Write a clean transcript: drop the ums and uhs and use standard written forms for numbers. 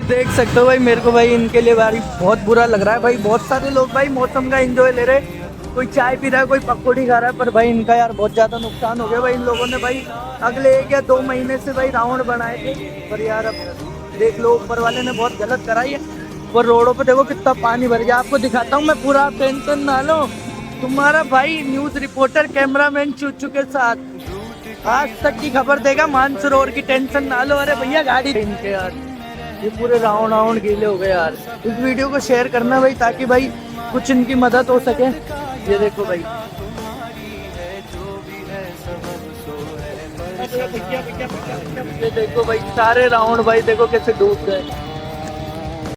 देख सकते हो भाई, मेरे को भाई इनके लिए भाई बहुत बुरा लग रहा है भाई। बहुत सारे लोग भाई मौसम का एंजॉय ले रहे, कोई चाय पी रहा है, कोई पकौड़ी खा रहा है, पर भाई इनका यार बहुत ज्यादा नुकसान हो गया भाई। इन लोगों ने भाई अगले 1 या 2 महीने से भाई रावण बनाए थे, पर यार अब देख लो ऊपर वाले ने बहुत गलत कराई है। और रोडों पे देखो कितना पानी भर गया, आपको दिखाता हूँ मैं पूरा, आप टेंशन ना लो। तुम्हारा भाई न्यूज रिपोर्टर कैमरामैन चूचू के साथ आज तक की खबर देगा मानसरोवर की, टेंशन ना लो। अरे भैया गाड़ी इनके यार, ये पूरे राउंड राउंड गीले हो गए यार। इस वीडियो को शेयर करना भाई, ताकि भाई कुछ इनकी मदद हो सके। ये देखो भाई, ये देखो भाई सारे राउंड भाई देखो कैसे डूब गए।